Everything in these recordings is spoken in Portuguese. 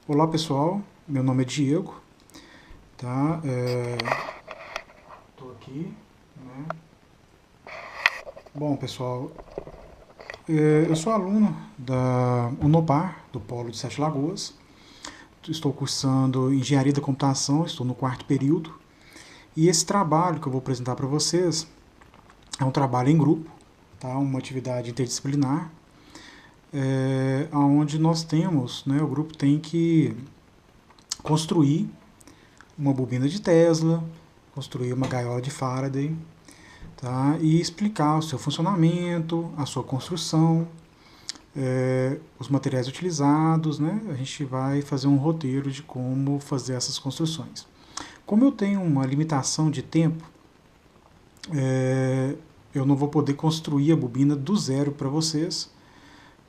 Olá pessoal, meu nome é Diego, tá? Tô aqui, né? Bom pessoal, eu sou aluno da Unopar, do Polo de Sete Lagoas. Estou cursando Engenharia da Computação, estou no quarto período. E esse trabalho que eu vou apresentar para vocês é um trabalho em grupo, tá? Uma atividade interdisciplinar, onde nós temos, né, o grupo tem que construir uma bobina de Tesla, construir uma gaiola de Faraday, tá? E explicar o seu funcionamento, a sua construção, os materiais utilizados, né? A gente vai fazer um roteiro de como fazer essas construções. Como eu tenho uma limitação de tempo, eu não vou poder construir a bobina do zero para vocês,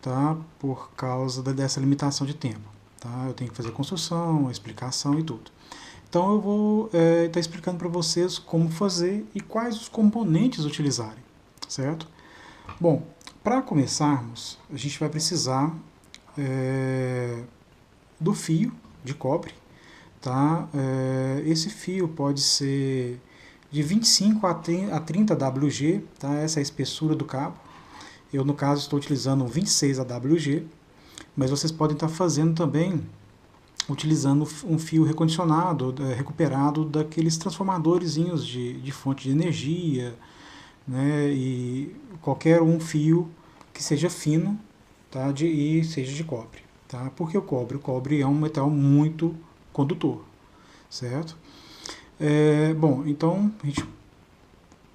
tá? Por causa dessa limitação de tempo. Tá? Eu tenho que fazer a construção, a explicação e tudo. Então eu vou estar explicando para vocês como fazer e quais os componentes utilizarem, certo? Bom, para começarmos, a gente vai precisar do fio de cobre, tá? Esse fio pode ser de 25 a 30 WG, tá? Essa é a espessura do cabo. Eu, no caso, estou utilizando 26 AWG, mas vocês podem estar fazendo também utilizando um fio recondicionado, recuperado daqueles transformadorzinhos de fonte de energia, né, e qualquer um fio que seja fino, tá, e seja de cobre. Tá? Por que o cobre? O cobre é um metal muito condutor, certo? Bom, então,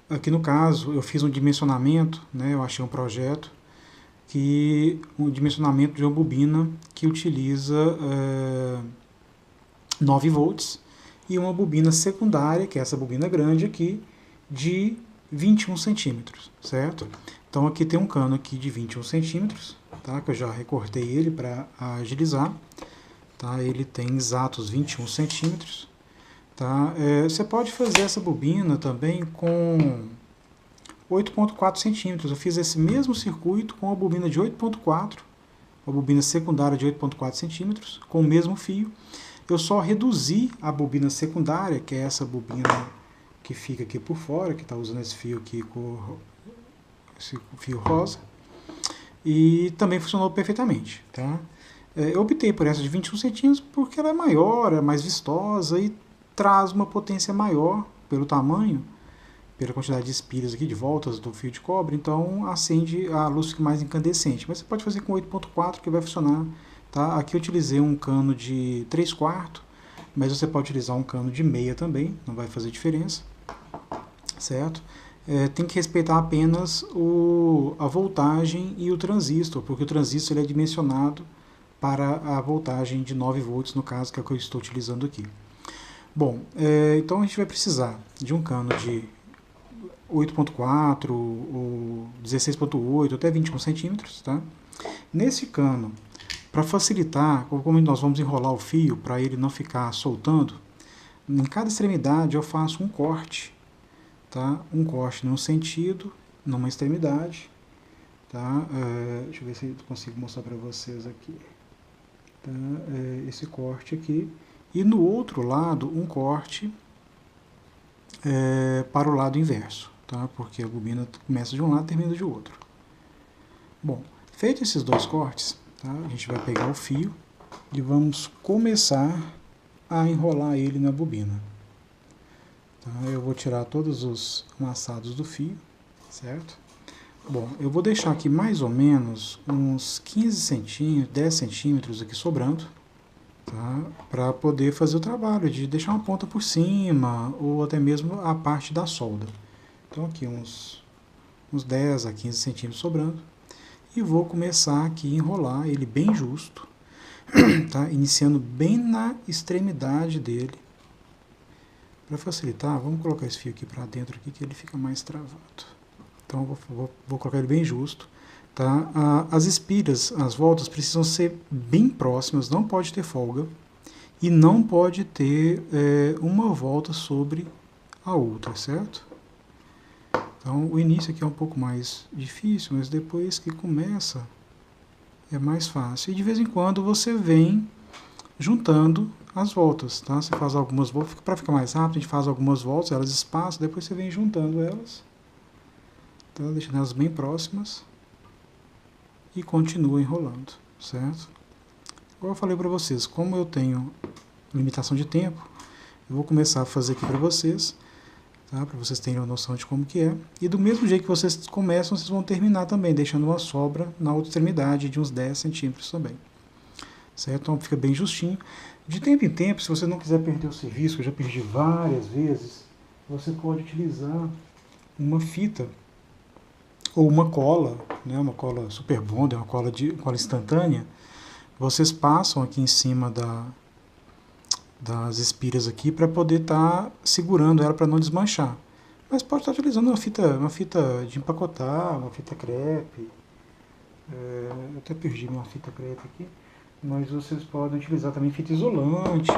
aqui no caso, eu fiz um dimensionamento, né, eu achei um projeto, um dimensionamento de uma bobina que utiliza 9 volts e uma bobina secundária, que é essa bobina grande aqui, de 21 centímetros, certo? Então aqui tem um cano aqui de 21 centímetros, tá? Que eu já recortei ele para agilizar, tá? Ele tem exatos 21 centímetros, tá? Você pode fazer essa bobina também com 8,4 centímetros. Eu fiz esse mesmo circuito com a bobina de 8,4, a bobina secundária de 8,4 centímetros, com o mesmo fio. Eu só reduzi a bobina secundária, que é essa bobina que fica aqui por fora, que está usando esse fio aqui, esse fio rosa, e também funcionou perfeitamente. Tá? Eu optei por essa de 21 centímetros porque ela é maior, é mais vistosa e traz uma potência maior pelo tamanho, pela quantidade de espiras aqui, de voltas do fio de cobre, então acende, a luz fica mais incandescente. Mas você pode fazer com 8,4 que vai funcionar. Tá? Aqui eu utilizei um cano de 3/4, mas você pode utilizar um cano de meia também, não vai fazer diferença, certo? Tem que respeitar apenas a voltagem e o transistor, porque o transistor ele é dimensionado para a voltagem de 9 volts, no caso, que é o que eu estou utilizando aqui. Bom, então a gente vai precisar de um cano de 8,4 ou 16,8 até 21 centímetros. Tá? Nesse cano, para facilitar, como nós vamos enrolar o fio para ele não ficar soltando, em cada extremidade eu faço um corte. Tá? Um corte num sentido, numa extremidade. Tá? Deixa eu ver se eu consigo mostrar para vocês aqui. Tá? Esse corte aqui. E no outro lado, um corte para o lado inverso, tá? Porque a bobina começa de um lado e termina de outro. Bom, feito esses dois cortes, tá? A gente vai pegar o fio e vamos começar a enrolar ele na bobina. Tá? Eu vou tirar todos os amassados do fio, certo? Bom, eu vou deixar aqui mais ou menos uns 15 centímetros, 10 centímetros aqui sobrando, tá? Para poder fazer o trabalho de deixar uma ponta por cima ou até mesmo a parte da solda. Então aqui uns 10 a 15 centímetros sobrando. E vou começar aqui a enrolar ele bem justo, tá? Iniciando bem na extremidade dele. Para facilitar, vamos colocar esse fio aqui para dentro aqui, que ele fica mais travado. Então vou colocar ele bem justo. Tá? As espiras, as voltas precisam ser bem próximas, não pode ter folga e não pode ter uma volta sobre a outra, certo? Então o início aqui é um pouco mais difícil, mas depois que começa é mais fácil. E de vez em quando você vem juntando as voltas, tá? Você faz algumas voltas, para ficar mais rápido, a gente faz algumas voltas, elas espaçam, depois você vem juntando elas, tá? Deixando elas bem próximas e continua enrolando, certo? Como eu falei para vocês, como eu tenho limitação de tempo, eu vou começar a fazer aqui para vocês, tá? Para vocês terem uma noção de como que é. E do mesmo jeito que vocês começam, vocês vão terminar também, deixando uma sobra na outra extremidade de uns 10 centímetros também. Certo? Então fica bem justinho. De tempo em tempo, se você não quiser perder o serviço, que eu já perdi várias vezes, você pode utilizar uma fita ou uma cola, né? Uma cola Super Bonder, uma cola instantânea. Vocês passam aqui em cima das espiras aqui para poder estar segurando ela para não desmanchar. Mas pode estar utilizando uma fita de empacotar, uma fita crepe. Eu até perdi minha fita crepe aqui. Mas vocês podem utilizar também fita isolante,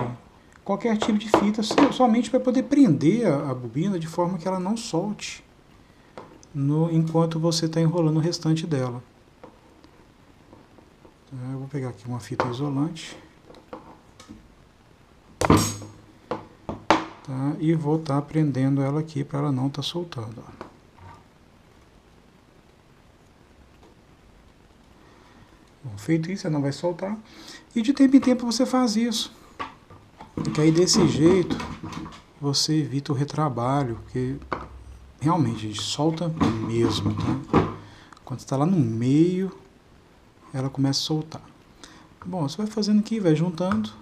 qualquer tipo de fita, somente para poder prender a bobina de forma que ela não solte enquanto você está enrolando o restante dela. Eu vou pegar aqui uma fita isolante, tá? E vou estar prendendo ela aqui para ela não estar soltando. Bom, feito isso, ela não vai soltar. E de tempo em tempo você faz isso. Porque aí desse jeito você evita o retrabalho, porque realmente a gente solta mesmo, tá? Quando está lá no meio, ela começa a soltar. Bom, você vai fazendo aqui, vai juntando,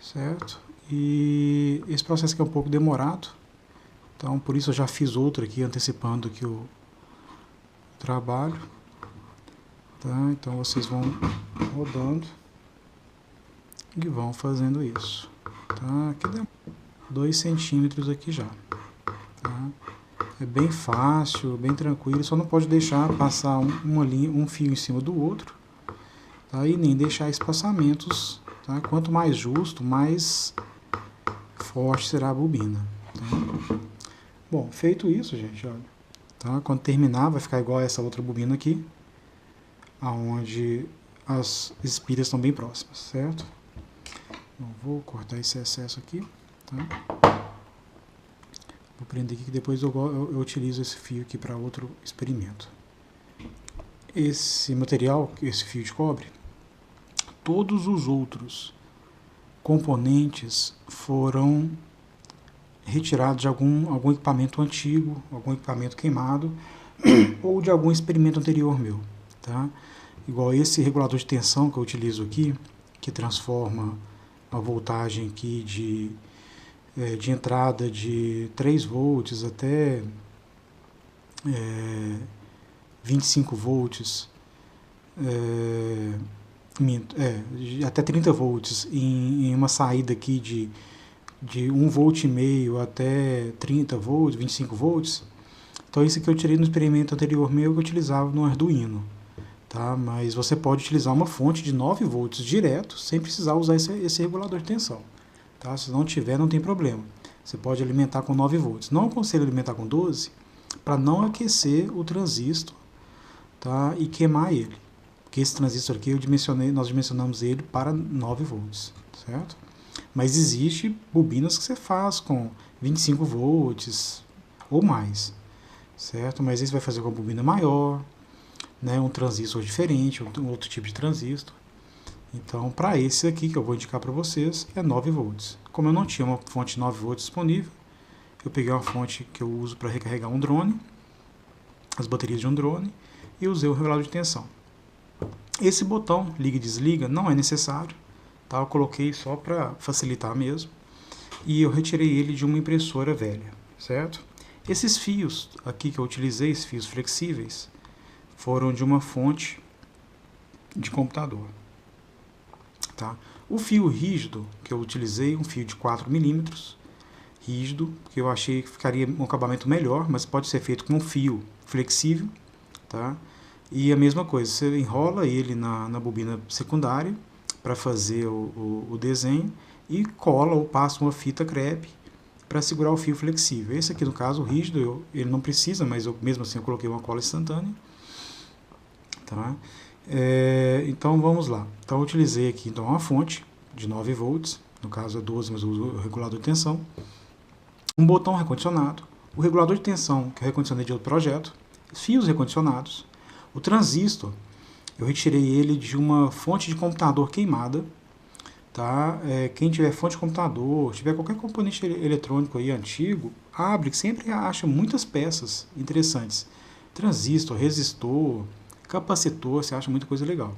certo? E esse processo aqui é um pouco demorado, então por isso eu já fiz outro aqui, antecipando aqui o trabalho. Tá? Então vocês vão rodando e vão fazendo isso. Tá? Aqui deu 2 centímetros aqui já. Tá? É bem fácil, bem tranquilo, só não pode deixar passar um fio em cima do outro, tá? E nem deixar espaçamentos. Tá? Quanto mais justo, mais forte será a bobina. Tá? Bom, feito isso, gente, olha, tá? Quando terminar vai ficar igual a essa outra bobina aqui, aonde as espiras estão bem próximas, certo? Então, vou cortar esse excesso aqui, tá? Vou prender aqui que depois eu utilizo esse fio aqui para outro experimento. Esse material, esse fio de cobre, todos os outros componentes foram retirados de algum equipamento antigo, algum equipamento queimado ou de algum experimento anterior meu, tá? Igual esse regulador de tensão que eu utilizo aqui, que transforma a voltagem aqui de entrada de 3 volts até 25 volts, até 30 volts em uma saída aqui de 1,5 volt até 30 volts, 25 volts. Então isso aqui eu tirei no experimento anterior meu que eu utilizava no Arduino. Tá? Mas você pode utilizar uma fonte de 9 volts direto, sem precisar usar esse regulador de tensão. Tá? Se não tiver, não tem problema. Você pode alimentar com 9 volts. Não aconselho alimentar com 12, para não aquecer o transistor, tá? E queimar ele. Porque esse transistor aqui nós dimensionamos ele para 9 volts, certo? Mas existe bobinas que você faz com 25 volts ou mais, certo? Mas esse vai fazer com uma bobina maior, né, um transistor diferente, um outro tipo de transistor. Então, para esse aqui que eu vou indicar para vocês, é 9 volts. Como eu não tinha uma fonte 9 volts disponível, eu peguei uma fonte que eu uso para recarregar um drone, as baterias de um drone, e usei o regulador de tensão. Esse botão liga e desliga não é necessário, tá? Eu coloquei só para facilitar mesmo, e eu retirei ele de uma impressora velha, certo? Esses fios aqui que eu utilizei, esses fios flexíveis, foram de uma fonte de computador. Tá? O fio rígido que eu utilizei, um fio de 4 milímetros, rígido, que eu achei que ficaria um acabamento melhor, mas pode ser feito com um fio flexível. Tá? E a mesma coisa, você enrola ele na bobina secundária para fazer o desenho e cola ou passa uma fita crepe para segurar o fio flexível. Esse aqui, no caso, o rígido, ele não precisa, mas mesmo assim eu coloquei uma cola instantânea. Tá? Então vamos lá. Então eu utilizei aqui então, uma fonte de 9 volts, no caso é 12, mas eu uso o regulador de tensão, um botão recondicionado, o regulador de tensão, que eu recondicionei de outro projeto, fios recondicionados, o transistor, eu retirei ele de uma fonte de computador queimada. Tá? Quem tiver fonte de computador, tiver qualquer componente eletrônico aí antigo, abre, que sempre acha muitas peças interessantes. Transistor, resistor, capacitor, você acha muita coisa legal.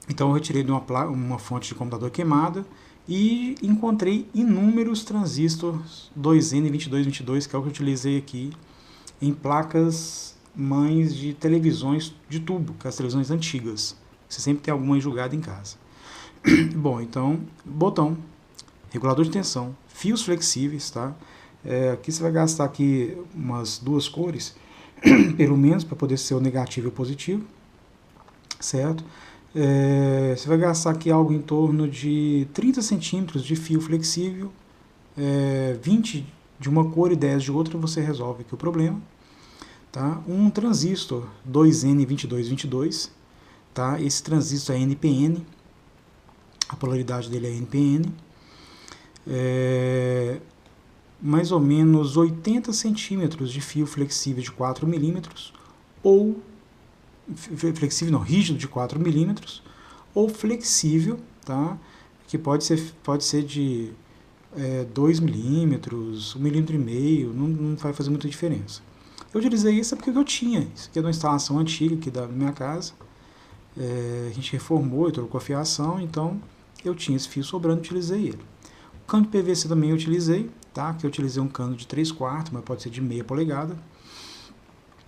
Então eu retirei de uma fonte de computador queimada e encontrei inúmeros transistores 2N2222, que é o que eu utilizei aqui em placas mães de televisões de tubo, que é as televisões antigas. Você sempre tem alguma jogada em casa. Bom, então, botão, regulador de tensão, fios flexíveis, tá? Aqui você vai gastar aqui umas 2 cores, pelo menos, para poder ser o negativo e o positivo, certo? Você vai gastar aqui algo em torno de 30 centímetros de fio flexível, 20 de uma cor e 10 de outra, você resolve aqui o problema. Tá? Um transistor 2N2222, tá? Esse transistor é NPN, a polaridade dele é NPN, mais ou menos 80 centímetros de fio flexível de 4 milímetros, ou flexível não, rígido de 4 milímetros, ou flexível, tá? Que pode ser de 2 milímetros, 1,5 milímetros, não vai fazer muita diferença. Eu utilizei isso porque eu tinha, isso aqui é de uma instalação antiga aqui da minha casa, a gente reformou e trocou a fiação, então eu tinha esse fio sobrando e utilizei ele. O cano de PVC também eu utilizei, tá? Que eu utilizei um cano de 3/4, mas pode ser de meia polegada.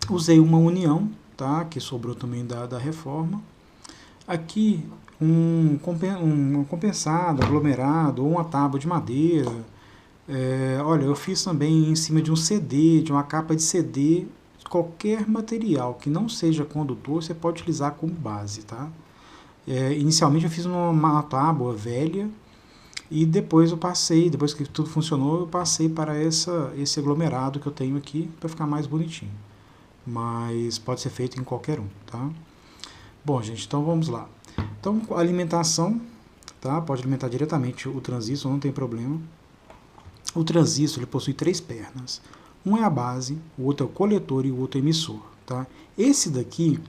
Usei uma união, tá? Que sobrou também da reforma. Aqui um compensado, aglomerado, ou uma tábua de madeira. Olha, eu fiz também em cima de um CD, de uma capa de CD. Qualquer material que não seja condutor, você pode utilizar como base, tá? Inicialmente eu fiz uma tábua velha e depois depois que tudo funcionou, eu passei para esse aglomerado que eu tenho aqui para ficar mais bonitinho. Mas pode ser feito em qualquer um, tá? Bom, gente, então vamos lá. Então, alimentação, tá? Pode alimentar diretamente o transistor, não tem problema. O transistor ele possui 3 pernas. Um é a base, o outro é o coletor e o outro é o emissor, tá? Esse daqui,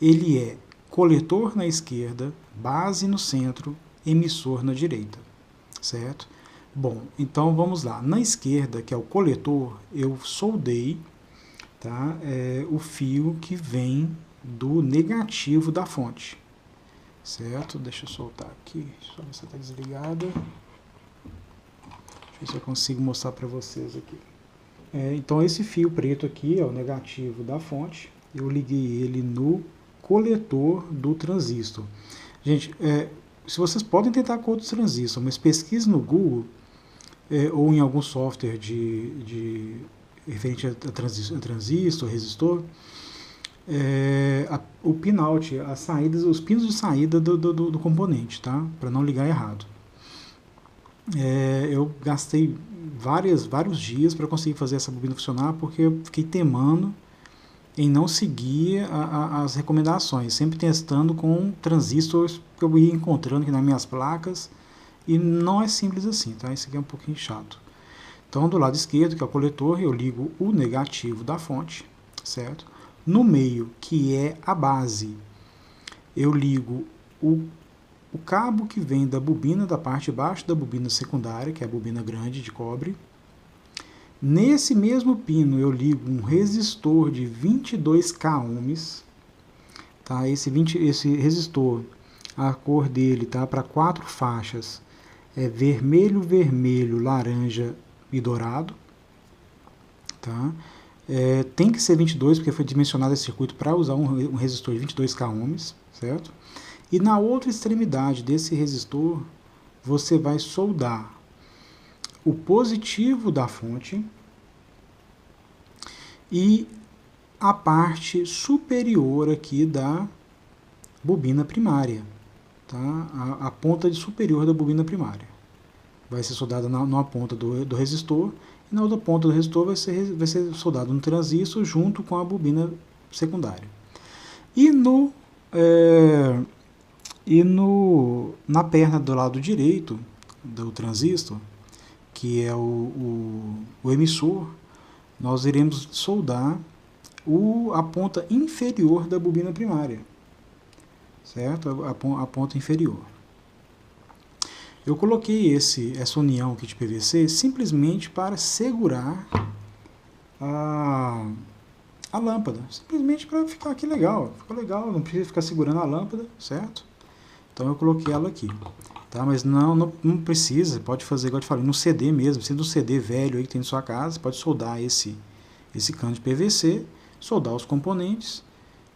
ele é coletor na esquerda, base no centro, emissor na direita, certo? Bom, então vamos lá. Na esquerda, que é o coletor, eu soldei, tá? O fio que vem do negativo da fonte, certo? Deixa eu soltar aqui, deixa eu ver se está desligada. Deixa eu ver se eu consigo mostrar para vocês aqui. Então esse fio preto aqui é o negativo da fonte, eu liguei ele no coletor do transistor. Gente, se vocês podem tentar com outros transistores, mas pesquise no Google ou em algum software referente a transistor, resistor, o pinout, os pinos de saída do componente, tá? Para não ligar errado. Eu gastei vários dias para conseguir fazer essa bobina funcionar, porque eu fiquei temando em não seguir as recomendações, sempre testando com transistores que eu ia encontrando aqui nas minhas placas, e não é simples assim, tá? Isso aqui é um pouquinho chato. Então, do lado esquerdo, que é o coletor, eu ligo o negativo da fonte, certo? No meio, que é a base, eu ligo o cabo que vem da bobina, da parte de baixo da bobina secundária, que é a bobina grande de cobre. Nesse mesmo pino eu ligo um resistor de 22k ohms, tá? Esse resistor, a cor dele tá para 4 faixas, é vermelho, vermelho, laranja e dourado, tá? Tem que ser 22 porque foi dimensionado esse circuito para usar um resistor de 22k ohms, certo? E na outra extremidade desse resistor você vai soldar o positivo da fonte e a parte superior aqui da bobina primária, tá? A ponta superior da bobina primária vai ser soldada numa ponta do resistor, e na outra ponta do resistor vai ser soldado no transistor junto com a bobina secundária. E no E na perna do lado direito do transistor, que é o emissor, nós iremos soldar a ponta inferior da bobina primária, certo? A ponta inferior. Eu coloquei essa união aqui de PVC simplesmente para segurar a lâmpada, simplesmente para ficar aqui legal, ficou legal, não precisa ficar segurando a lâmpada, certo? Então eu coloquei ela aqui, tá? Mas não precisa, pode fazer igual eu te falei, no CD mesmo, sendo um CD velho aí que tem na sua casa, pode soldar esse cano de PVC, soldar os componentes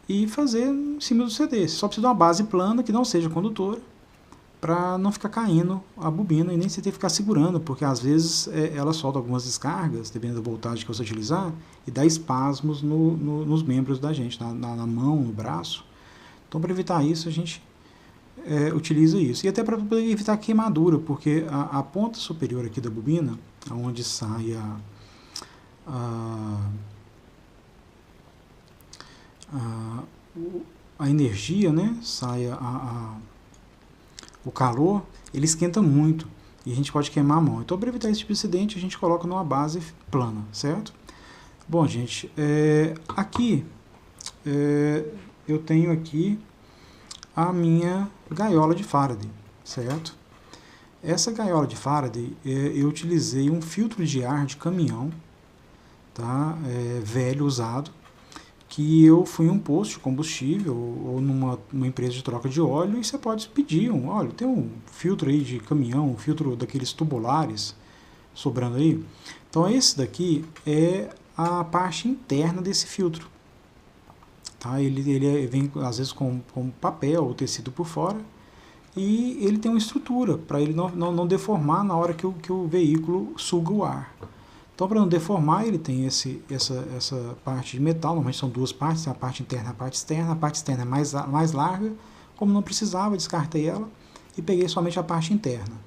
e fazer em cima do CD. Você só precisa de uma base plana que não seja condutora, para não ficar caindo a bobina e nem você ter que ficar segurando, porque às vezes ela solta algumas descargas, dependendo da voltagem que você utilizar, e dá espasmos nos membros da gente, na mão, no braço. Então, para evitar isso, a gente utiliza isso. E até para poder evitar queimadura, porque a ponta superior aqui da bobina, onde sai a energia, né, sai o calor, ele esquenta muito e a gente pode queimar a mão. Então, para evitar esse tipo de acidente, a gente coloca numa base plana, certo? Bom, gente, aqui eu tenho aqui a minha gaiola de Faraday, certo? Essa gaiola de Faraday, eu utilizei um filtro de ar de caminhão, tá? Velho, usado, que eu fui em um posto de combustível ou numa empresa de troca de óleo e você pode pedir olha, tem um filtro aí de caminhão, um filtro daqueles tubulares sobrando aí. Então esse daqui é a parte interna desse filtro. Tá? Ele vem às vezes com papel ou tecido por fora e ele tem uma estrutura para ele não deformar na hora que o veículo suga o ar. Então, para não deformar, ele tem essa parte de metal, normalmente são duas partes, a parte interna e a parte externa. A parte externa é mais larga, como não precisava, descartei ela e peguei somente a parte interna.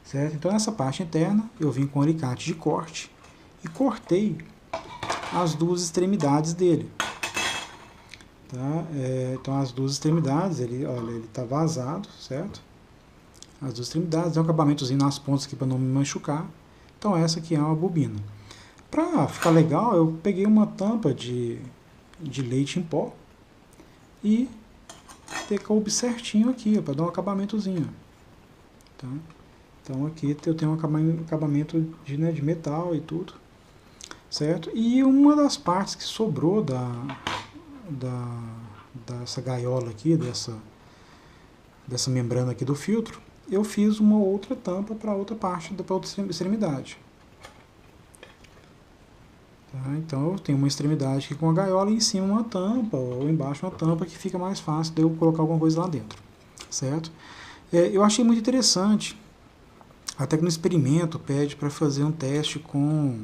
Certo? Então, essa parte interna, eu vim com um alicate de corte e cortei as duas extremidades dele. Tá? Então, as duas extremidades, olha, ele está vazado, certo? As duas extremidades, tem um acabamentozinho nas pontas aqui para não me machucar. Então essa aqui é uma bobina. Para ficar legal, eu peguei uma tampa de leite em pó e coube certinho aqui, para dar um acabamentozinho. Tá? Então aqui eu tenho um acabamento de metal e tudo, certo? E uma das partes que sobrou dessa gaiola aqui, dessa membrana aqui do filtro, eu fiz uma outra tampa para outra parte, para outra extremidade. Tá? Então eu tenho uma extremidade aqui com a gaiola e em cima uma tampa, ou embaixo uma tampa, que fica mais fácil de eu colocar alguma coisa lá dentro. Certo? Eu achei muito interessante, até que no experimento pede para fazer um teste com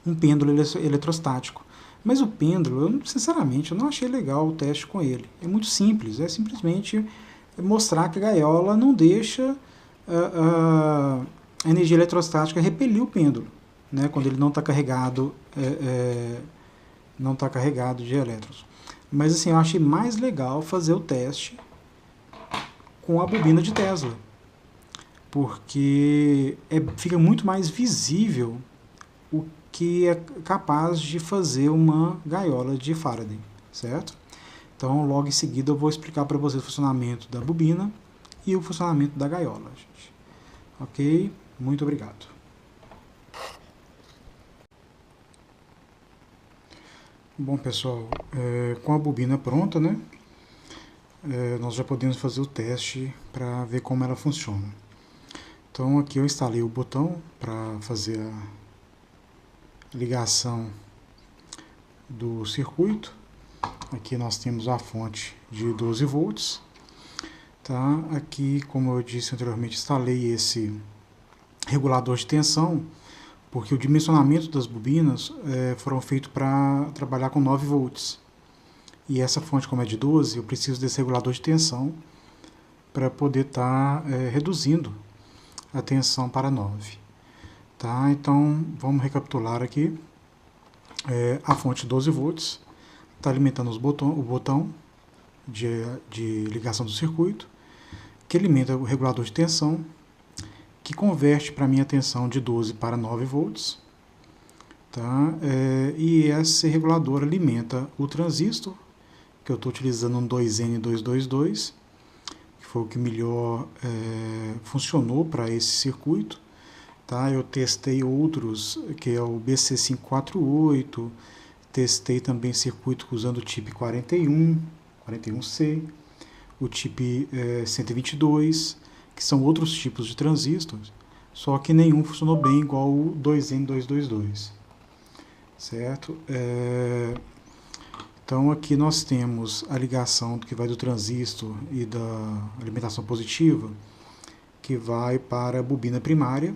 um pêndulo eletrostático. Mas o pêndulo, sinceramente, eu não achei legal o teste com ele. É muito simples, é simplesmente mostrar que a gaiola não deixa a energia eletrostática repelir o pêndulo, né, quando ele não está carregado, de elétrons. Mas assim, eu achei mais legal fazer o teste com a bobina de Tesla, porque fica muito mais visível o que é capaz de fazer uma gaiola de Faraday, certo? Então, logo em seguida, eu vou explicar para vocês o funcionamento da bobina e o funcionamento da gaiola, gente. Ok? Muito obrigado. Bom, pessoal, com a bobina pronta, né? Nós já podemos fazer o teste para ver como ela funciona. Então, aqui eu instalei o botão para fazer a ligação do circuito. Aqui nós temos a fonte de 12 volts. Tá? Aqui, como eu disse anteriormente, instalei esse regulador de tensão, porque o dimensionamento das bobinas foram feitos para trabalhar com 9 volts. E essa fonte, como é de 12, eu preciso desse regulador de tensão para poder estar reduzindo a tensão para 9. Tá? Então, vamos recapitular aqui. A fonte 12 volts está alimentando o botão. de ligação do circuito, que alimenta o regulador de tensão, que converte para mim a tensão de 12 para 9 volts, tá? E esse regulador alimenta o transistor, que eu estou utilizando um 2N222, que foi o que melhor funcionou para esse circuito. Tá? Eu testei outros, que é o BC548, testei também circuito usando o TIP 41C, o TIP 122, que são outros tipos de transistores, só que nenhum funcionou bem igual o 2N222, certo? Então aqui nós temos a ligação que vai do transistor e da alimentação positiva, que vai para a bobina primária,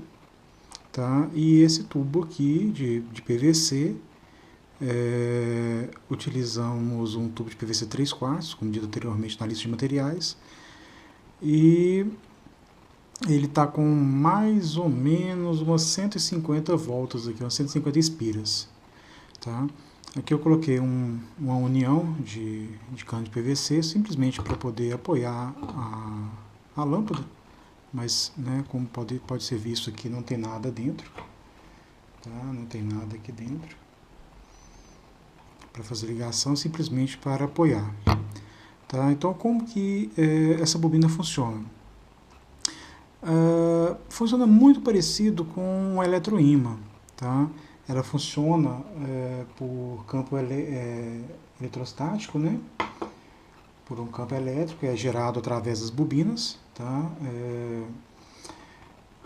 tá? E esse tubo aqui de PVC, utilizamos um tubo de PVC 3/4, como dito anteriormente na lista de materiais, e ele está com mais ou menos umas 150 voltas aqui, umas 150 espiras, tá? Aqui eu coloquei uma união de cano de PVC, simplesmente para poder apoiar a lâmpada, mas, né, como pode ser visto aqui, não tem nada dentro, tá? Não tem nada aqui dentro para fazer ligação, simplesmente para apoiar, tá? Então, como que essa bobina funciona? Funciona muito parecido com o eletroímã, tá? Ela funciona por campo eletrostático, né? Por um campo elétrico, é gerado através das bobinas, tá?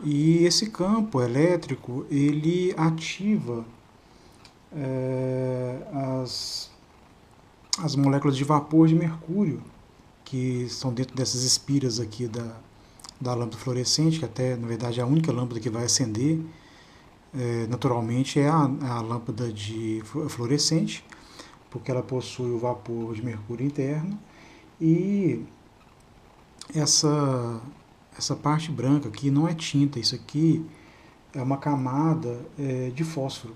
E esse campo elétrico, ele ativa as moléculas de vapor de mercúrio, que estão dentro dessas espiras aqui da lâmpada fluorescente, que até, na verdade, é a única lâmpada que vai acender naturalmente, é a lâmpada de fluorescente, porque ela possui o vapor de mercúrio interno, e essa parte branca aqui não é tinta, isso aqui é uma camada de fósforo.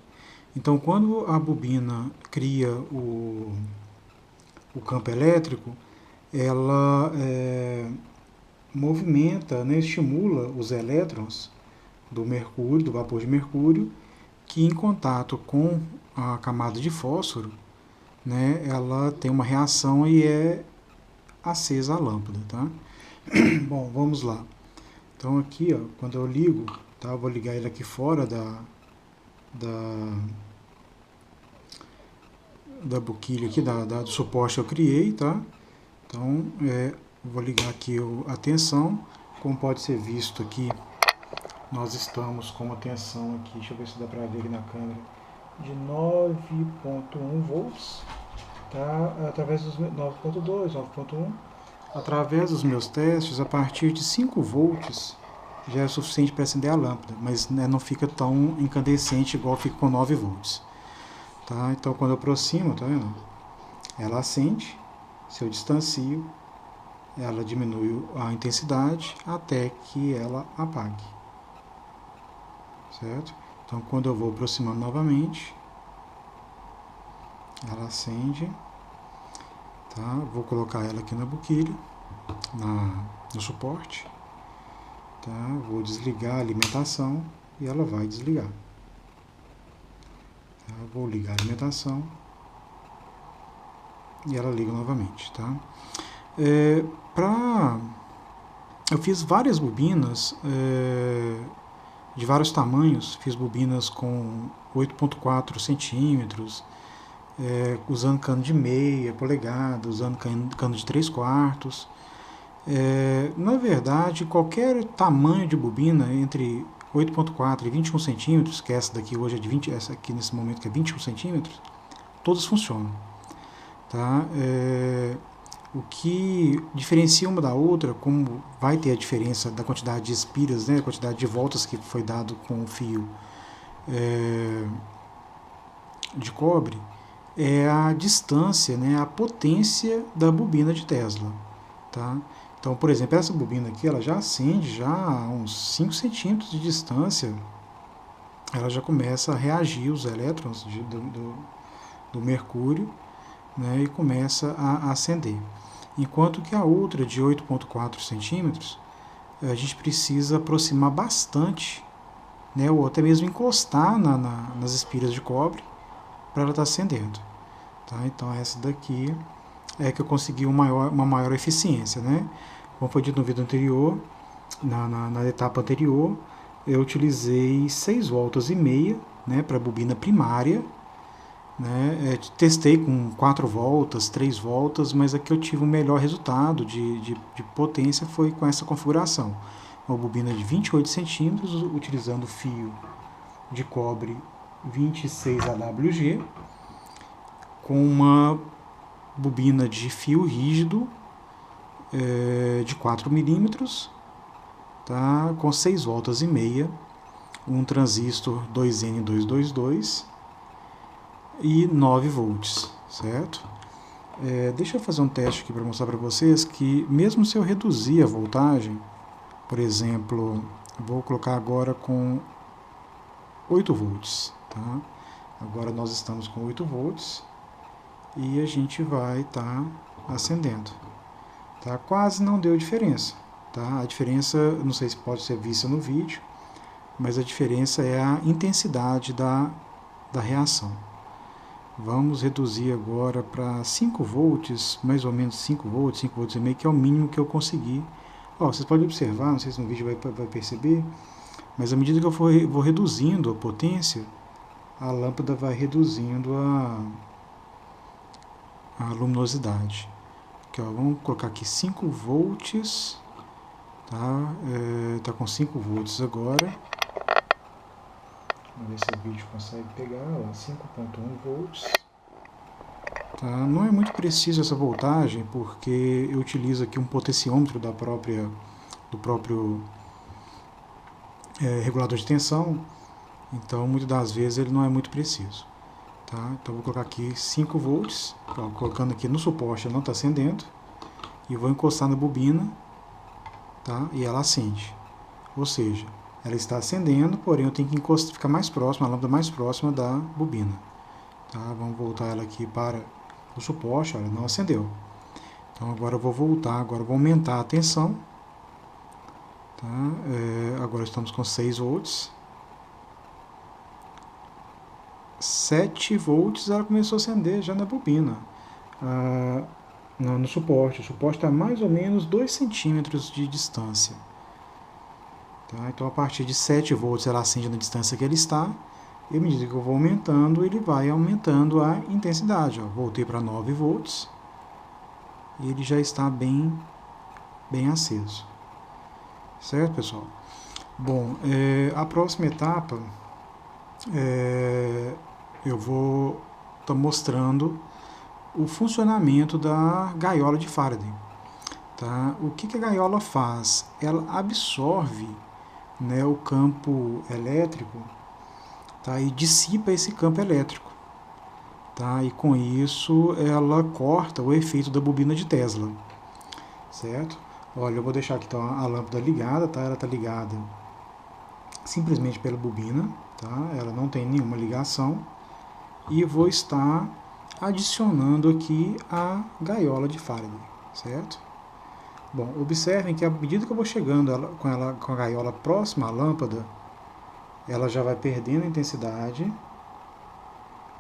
Então, quando a bobina cria o campo elétrico, ela movimenta, né, estimula os elétrons do mercúrio, do vapor de mercúrio, que em contato com a camada de fósforo, né, ela tem uma reação e é acesa a lâmpada, tá? Bom, vamos lá. Então aqui, ó, quando eu ligo, tá, eu vou ligar ele aqui fora da boquilha aqui, do suporte que eu criei, tá? Então, vou ligar aqui a tensão. Como pode ser visto aqui, nós estamos com uma tensão aqui, deixa eu ver se dá para ver aqui na câmera, de 9.1 volts, tá? Através dos 9.2, 9.1, através dos meus testes, a partir de 5 volts já é suficiente para acender a lâmpada, mas, né, não fica tão incandescente igual fica com 9 volts. Tá? Então, quando eu aproximo, tá vendo? Ela acende. Se eu distancio, ela diminui a intensidade até que ela apague. Certo? Então, quando eu vou aproximando novamente, ela acende. Tá? Vou colocar ela aqui na boquilha, no suporte. Tá? Vou desligar a alimentação e ela vai desligar. Tá? Vou ligar a alimentação e ela liga novamente. Tá? Eu fiz várias bobinas de vários tamanhos. Fiz bobinas com 8.4 centímetros, usando cano de meia polegada, usando cano de 3/4. Na verdade, qualquer tamanho de bobina entre 8.4 e 21 centímetros, que essa daqui hoje é de 20, essa aqui nesse momento que é 21 centímetros, todas funcionam. Tá? O que diferencia uma da outra, como vai ter a diferença da quantidade de espiras, né, a quantidade de voltas que foi dado com o fio de cobre, é a distância, né, a potência da bobina de Tesla. Tá? Então, por exemplo, essa bobina aqui, ela já acende já a uns 5 centímetros de distância, ela já começa a reagir os elétrons do mercúrio, né, e começa a acender. enquanto que a outra de 8,4 centímetros, a gente precisa aproximar bastante, né, ou até mesmo encostar nas espiras de cobre para ela estar acendendo. Tá? Então essa daqui é que eu consegui uma maior eficiência. Né? Como foi dito no vídeo anterior, na etapa anterior, eu utilizei 6 voltas e meia, né, para a bobina primária. Né? Testei com 4 voltas, 3 voltas, mas aqui eu tive um melhor resultado de potência foi com essa configuração. Uma bobina de 28 centímetros, utilizando fio de cobre 26 AWG, com uma bobina de fio rígido de 4 milímetros, tá? Com 6 voltas e meia, um transistor 2N222 e 9 volts, certo? Deixa eu fazer um teste aqui para mostrar para vocês que mesmo se eu reduzir a voltagem, por exemplo, vou colocar agora com 8 volts, tá? Agora nós estamos com 8 volts e a gente vai estar acendendo, tá? Quase não deu diferença, tá? A diferença, não sei se pode ser vista no vídeo, mas a diferença é a intensidade da reação. Vamos reduzir agora para 5 volts, mais ou menos 5 volts, 5 volts e meio, que é o mínimo que eu consegui. Vocês podem observar, não sei se no vídeo vai perceber, mas à medida que eu vou reduzindo a potência, a lâmpada vai reduzindo a luminosidade. Aqui, vamos colocar aqui 5 volts, tá? Tá com 5 volts agora. Vamos ver se o vídeo consegue pegar, 5,1 volts. Tá? Não é muito preciso essa voltagem, porque eu utilizo aqui um potenciômetro do próprio regulador de tensão, então muitas das vezes ele não é muito preciso. Tá? Então vou colocar aqui 5 volts, colocando aqui no suporte, ela não está acendendo, e vou encostar na bobina, tá? E ela acende. Ou seja, ela está acendendo, porém eu tenho que ficar mais próximo, a lâmpada mais próxima da bobina. Tá? Vamos voltar ela aqui para o suporte, ela não acendeu. Então agora eu vou voltar, agora eu vou aumentar a tensão. Tá? Agora estamos com 6 volts. 7 volts, ela começou a acender já na bobina. No suporte. O suporte está mais ou menos 2 centímetros de distância. Tá? Então a partir de 7 volts ela acende na distância que ele está. E à medida que eu vou aumentando, ele vai aumentando a intensidade. Voltei para 9 volts. E ele já está bem aceso. Certo, pessoal? Bom, a próxima etapa eu vou estar mostrando o funcionamento da gaiola de Faraday. Tá? O que a gaiola faz? Ela absorve, né, o campo elétrico, tá, e dissipa esse campo elétrico. Tá? E com isso ela corta o efeito da bobina de Tesla. Certo? Olha, eu vou deixar aqui então a lâmpada ligada, tá? Ela está ligada simplesmente pela bobina, tá? Ela não tem nenhuma ligação. E vou estar adicionando aqui a gaiola de Faraday, certo? Bom, observem que à medida que eu vou chegando com a gaiola próxima à lâmpada, ela já vai perdendo a intensidade.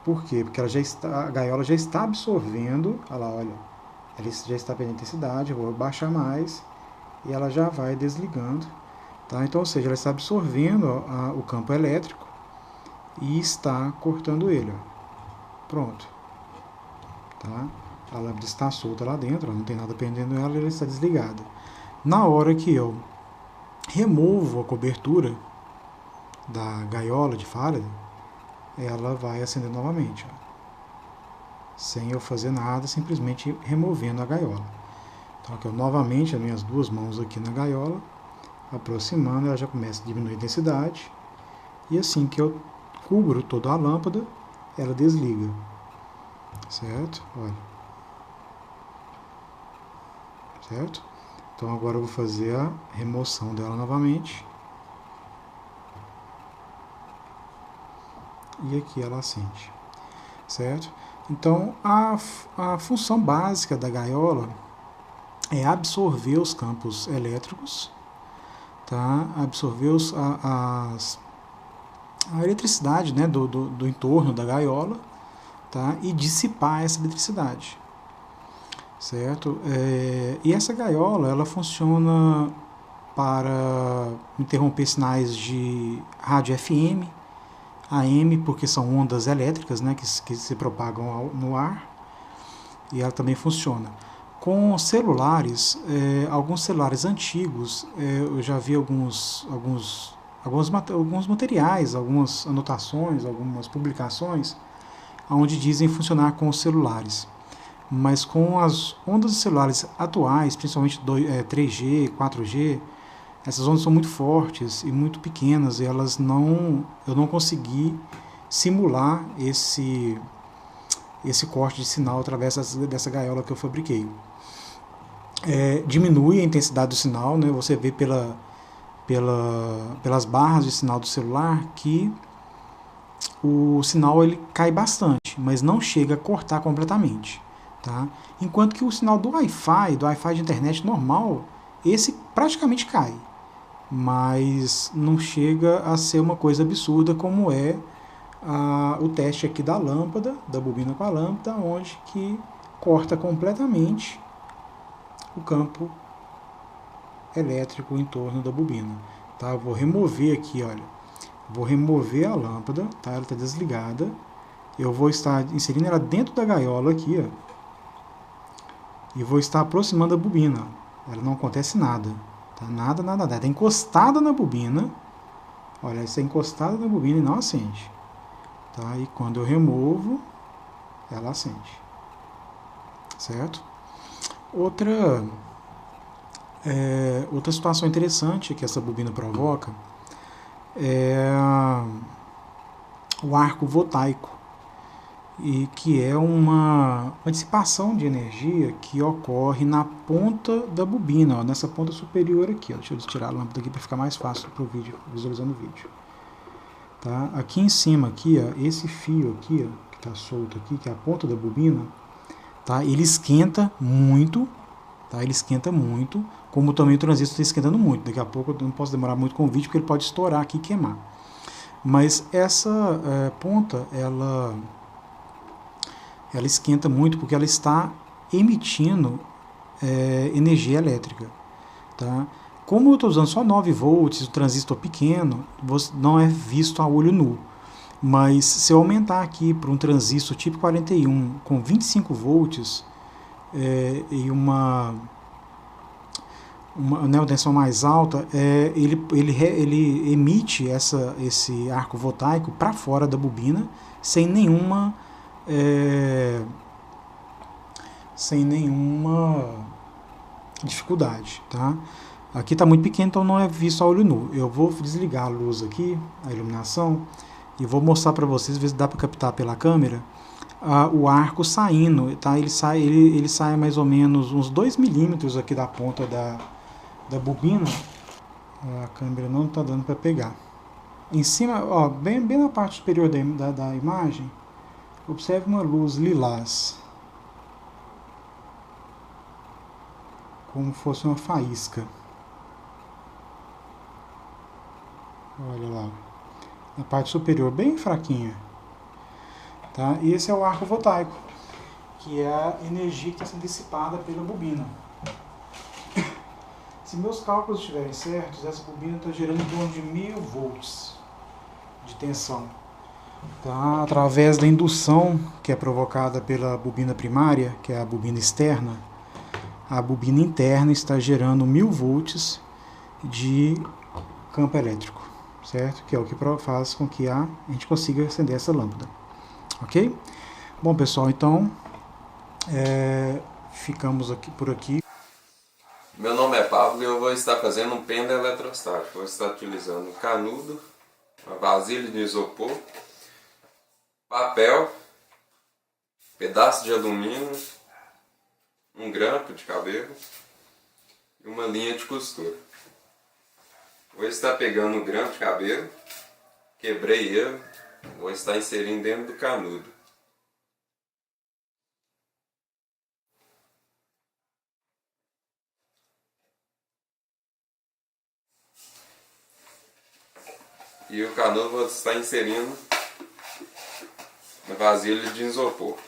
Por quê? Porque a gaiola já está absorvendo, olha, ela já está perdendo intensidade, eu vou baixar mais e ela já vai desligando. Tá? Então, ou seja, ela está absorvendo o campo elétrico e está cortando ele. Ó. Pronto. Tá? A lâmpada está solta lá dentro, não tem nada prendendo ela, ela está desligada. Na hora que eu removo a cobertura da gaiola de Faraday, ela vai acender novamente. Ó. Sem eu fazer nada, simplesmente removendo a gaiola. Então aqui eu novamente as minhas duas mãos aqui na gaiola, aproximando, ela já começa a diminuir a intensidade, e assim que eu cubro toda a lâmpada, ela desliga. Certo? Olha. Certo? Então agora eu vou fazer a remoção dela novamente. E aqui ela acende. Certo? Então a função básica da gaiola é absorver os campos elétricos, tá? Absorver a eletricidade, né, do entorno da gaiola, tá? E dissipar essa eletricidade, certo? E essa gaiola, ela funciona para interromper sinais de rádio FM, AM, porque são ondas elétricas, né, que se propagam no ar, e ela também funciona. Com celulares, alguns celulares antigos, eu já vi alguns materiais, algumas anotações, algumas publicações, onde dizem funcionar com os celulares. Mas com as ondas de celulares atuais, principalmente 3G, 4G, essas ondas são muito fortes e muito pequenas, e eu não consegui simular esse corte de sinal através dessa gaiola que eu fabriquei. Diminui a intensidade do sinal, né? Você vê pelas barras de sinal do celular que o sinal ele cai bastante, mas não chega a cortar completamente. Tá? Enquanto que o sinal do Wi-Fi de internet normal, esse praticamente cai, mas não chega a ser uma coisa absurda como é o teste aqui da lâmpada, da bobina com a lâmpada, onde que corta completamente o campo elétrico em torno da bobina. Tá? Eu vou remover aqui, olha, vou remover a lâmpada, tá? Ela está desligada. Eu vou estar inserindo ela dentro da gaiola aqui, ó, e vou estar aproximando a bobina. Ela não acontece nada, tá? Nada. Ela está encostada na bobina. Olha, ela está encostada na bobina e não acende. Tá? E quando eu removo, ela acende. Certo? Outra situação interessante que essa bobina provoca é o arco voltaico, e que é uma dissipação de energia que ocorre na ponta da bobina, ó, nessa ponta superior aqui. Ó. Deixa eu tirar a lâmpada aqui para ficar mais fácil para o vídeo, visualizando o vídeo. Tá? Aqui em cima, aqui, ó, esse fio aqui, ó, que está solto aqui, que é a ponta da bobina, tá? Ele esquenta muito, tá? Ele esquenta muito, como também o transistor está esquentando muito. Daqui a pouco eu não posso demorar muito com o vídeo, porque ele pode estourar aqui e queimar. Mas essa ponta, ela esquenta muito porque ela está emitindo energia elétrica. Tá? Como eu estou usando só 9 volts, o transistor pequeno, não é visto a olho nu. Mas se eu aumentar aqui para um transistor tipo 41 com 25 volts e uma tensão mais alta, ele emite esse arco voltaico para fora da bobina sem nenhuma dificuldade, tá? Aqui está muito pequeno, então não é visto a olho nu. Eu vou desligar a luz aqui, a iluminação, e vou mostrar para vocês, ver se dá para captar pela câmera, o arco saindo, tá? Ele sai mais ou menos uns 2 milímetros aqui da ponta da bobina. A câmera não está dando para pegar. Em cima, ó, bem na parte superior da imagem, observe uma luz lilás, como fosse uma faísca. Olha lá, na parte superior, bem fraquinha. Tá? E esse é o arco voltaico, que é a energia que está sendo dissipada pela bobina. Se meus cálculos estiverem certos, essa bobina está gerando em torno de 1000 volts de tensão. Tá? Através da indução que é provocada pela bobina primária, que é a bobina externa, a bobina interna está gerando 1000 volts de campo elétrico, certo? Que é o que faz com que a gente consiga acender essa lâmpada. Ok? Bom, pessoal, então ficamos por aqui. Meu nome é Pablo e eu vou estar fazendo um pêndulo eletrostático. Vou estar utilizando um canudo, uma vasilha de isopor, papel, pedaço de alumínio, um grampo de cabelo e uma linha de costura. Vou estar pegando o grampo de cabelo, quebrei ele, vou estar inserindo dentro do canudo. E o canudo vou estar inserindo na vasilha de isopor.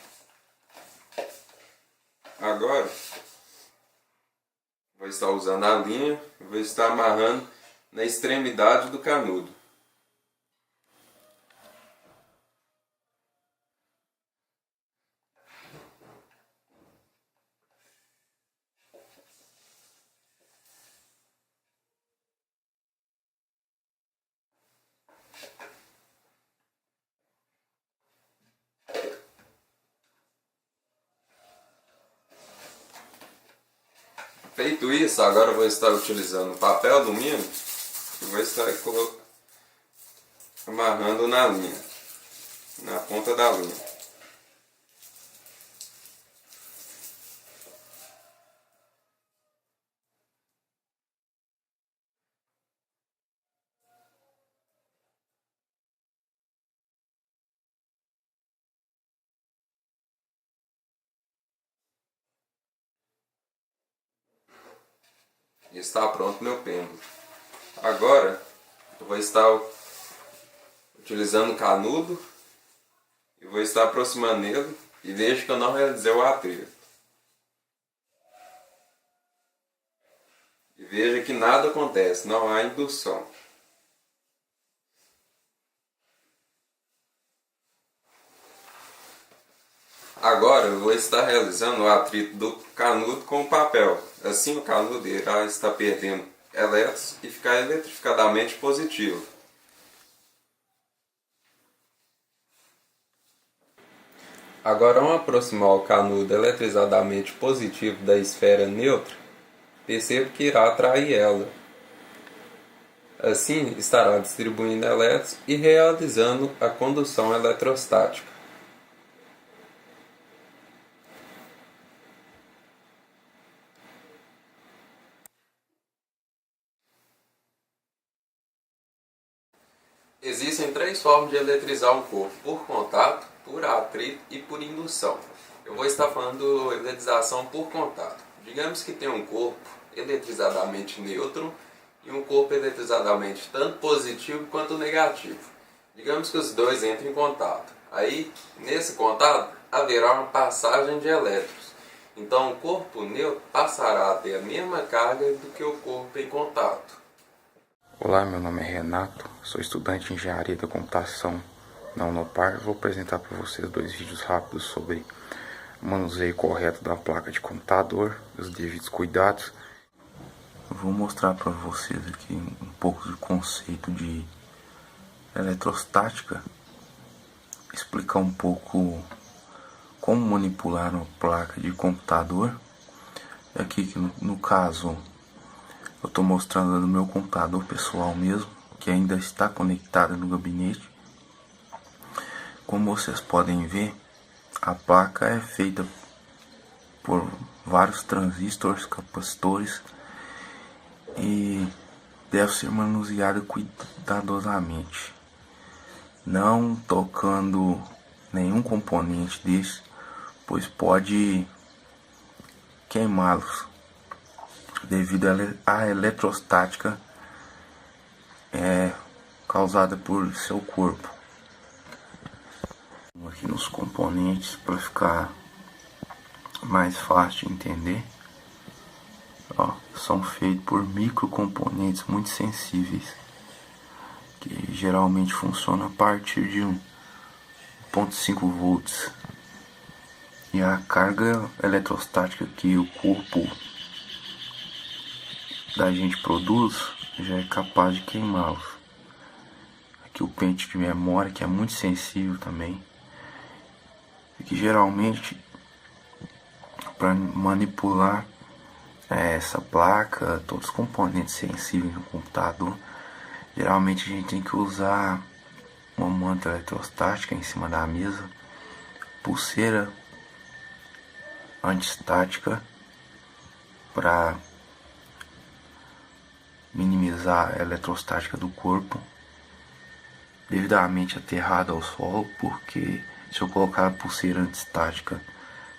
Agora vou estar usando a linha e vou estar amarrando na extremidade do canudo. Feito isso, agora eu vou estar utilizando papel alumínio e vou estar amarrando na linha, na ponta da linha. E está pronto meu pêndulo. Agora eu vou estar utilizando o canudo e vou estar aproximando ele e vejo que eu não realizei o atrito. E veja que nada acontece, não há indução. Agora eu vou estar realizando o atrito do canudo com o papel. Assim o canudo irá estar perdendo elétrons e ficar eletrificadamente positivo. Agora, ao aproximar o canudo eletrizadamente positivo da esfera neutra, percebo que irá atrair ela. Assim, estará distribuindo elétrons e realizando a condução eletrostática. Existem três formas de eletrizar um corpo: por contato, por atrito e por indução. Eu vou estar falando eletrização por contato. Digamos que tem um corpo eletrizadamente neutro e um corpo eletrizadamente tanto positivo quanto negativo. Digamos que os dois entram em contato. Aí, nesse contato, haverá uma passagem de elétrons. Então, o corpo neutro passará a ter a mesma carga do que o corpo em contato. Olá, meu nome é Renato, sou estudante de Engenharia da Computação na Unopar. Vou apresentar para vocês dois vídeos rápidos sobre o manuseio correto da placa de computador, os devidos cuidados. Eu vou mostrar para vocês aqui um pouco do conceito de eletrostática, explicar um pouco como manipular uma placa de computador. Aqui que no caso eu estou mostrando no meu computador pessoal mesmo, que ainda está conectado no gabinete. Como vocês podem ver, a placa é feita por vários transistores, capacitores, e deve ser manuseada cuidadosamente, não tocando nenhum componente desse, pois pode queimá-los devido à eletrostática causada por seu corpo. Aqui nos componentes para ficar mais fácil de entender. Ó, são feitos por microcomponentes muito sensíveis, que geralmente funcionam a partir de 1,5 volts. E a carga eletrostática que o corpo da gente produz já é capaz de queimá-los. Aqui o pente de memória, que é muito sensível também, e que geralmente para manipular essa placa, todos os componentes sensíveis no computador, geralmente a gente tem que usar uma manta eletrostática em cima da mesa, pulseira antistática para minimizar a eletrostática do corpo, devidamente aterrado ao solo, porque se eu colocar a pulseira antistática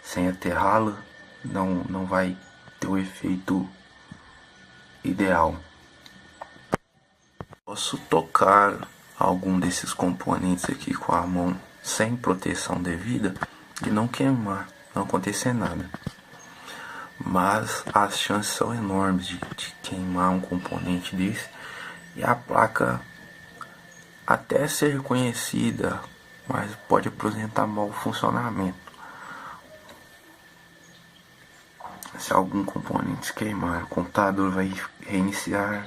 sem aterrá-la, não vai ter o efeito ideal. Posso tocar algum desses componentes aqui com a mão sem proteção devida e não queimar, não acontecer nada. Mas as chances são enormes de queimar um componente desse e a placa até ser reconhecida, mas pode apresentar mau funcionamento. Se algum componente queimar, o computador vai reiniciar,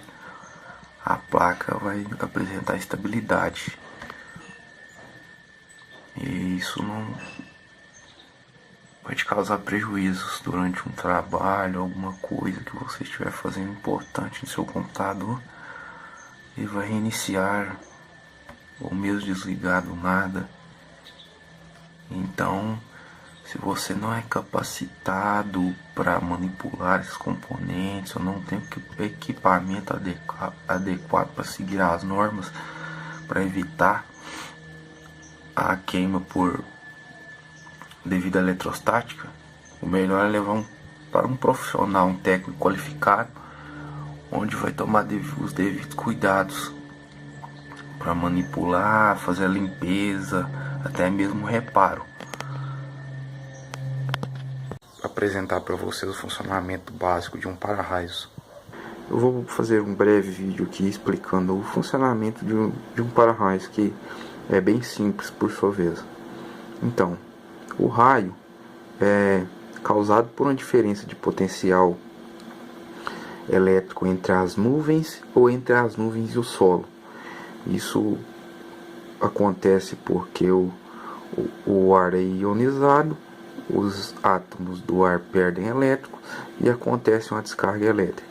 a placa vai apresentar estabilidade. E isso não vai te causar prejuízos durante um trabalho, alguma coisa que você estiver fazendo importante no seu computador. E vai reiniciar, ou mesmo desligar do nada. Então, se você não é capacitado para manipular esses componentes, ou não tem equipamento adequado para seguir as normas, para evitar a queima devido à eletrostática, o melhor é levar para um profissional, um técnico qualificado, onde vai tomar os devidos cuidados para manipular, fazer a limpeza, até mesmo reparo. Apresentar para vocês o funcionamento básico de um para-raios. Eu vou fazer um breve vídeo aqui explicando o funcionamento de um para-raios, que é bem simples por sua vez. Então, o raio é causado por uma diferença de potencial elétrico entre as nuvens ou entre as nuvens e o solo. Isso acontece porque o ar é ionizado, os átomos do ar perdem elétrico e acontece uma descarga elétrica.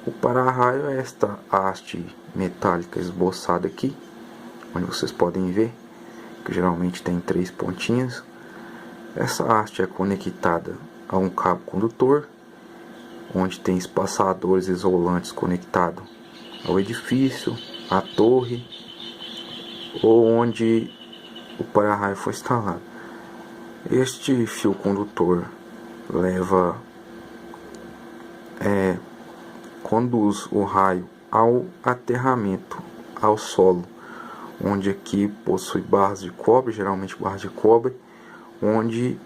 O para-raio é esta haste metálica esboçada aqui, onde vocês podem ver que geralmente tem 3 pontinhas. Essa haste é conectada a um cabo condutor, onde tem espaçadores isolantes conectados ao edifício, à torre ou onde o para-raio foi instalado. Este fio condutor conduz o raio ao aterramento, ao solo, onde aqui possui barras de cobre, geralmente barras de cobre, onde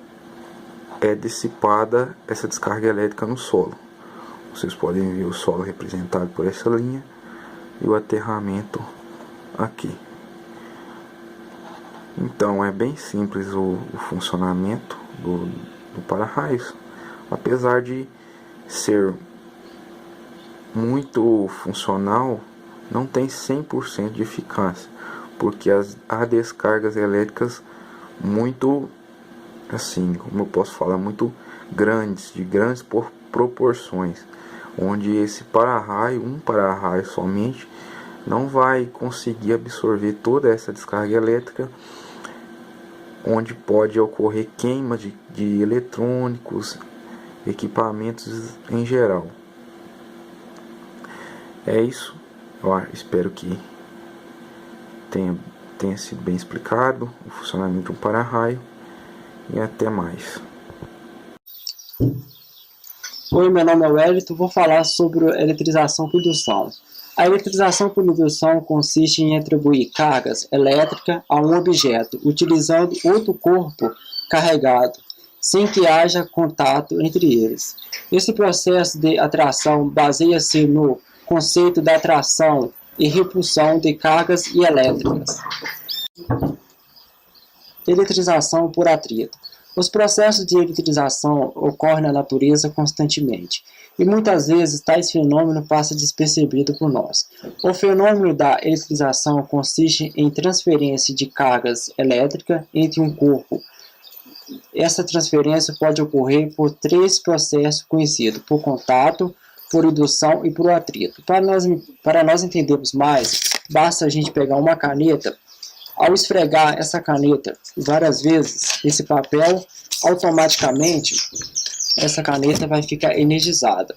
é dissipada essa descarga elétrica no solo. Vocês podem ver o solo representado por essa linha e o aterramento aqui. Então é bem simples o funcionamento do para-raios, apesar de ser muito funcional, não tem 100% de eficácia, porque há descargas elétricas muito, assim, como eu posso falar, muito grandes, de grandes proporções, onde esse para-raio, um para-raio somente, não vai conseguir absorver toda essa descarga elétrica, onde pode ocorrer queima de eletrônicos, equipamentos em geral. É isso. Eu espero que tenha sido bem explicado o funcionamento de um para-raio, e até mais. Oi, meu nome é Wellington, vou falar sobre eletrização por indução. A eletrização por indução consiste em atribuir cargas elétricas a um objeto, utilizando outro corpo carregado, sem que haja contato entre eles. Esse processo de atração baseia-se no conceito da atração e repulsão de cargas e elétricas. Eletrização por atrito. Os processos de eletrização ocorrem na natureza constantemente, e muitas vezes tais fenômenos passam despercebidos por nós. O fenômeno da eletrização consiste em transferência de cargas elétricas entre um corpo. Essa transferência pode ocorrer por 3 processos conhecidos: por contato, por indução e por atrito. Para nós entendermos mais, basta a gente pegar uma caneta. Ao esfregar essa caneta várias vezes, esse papel, automaticamente essa caneta vai ficar energizada.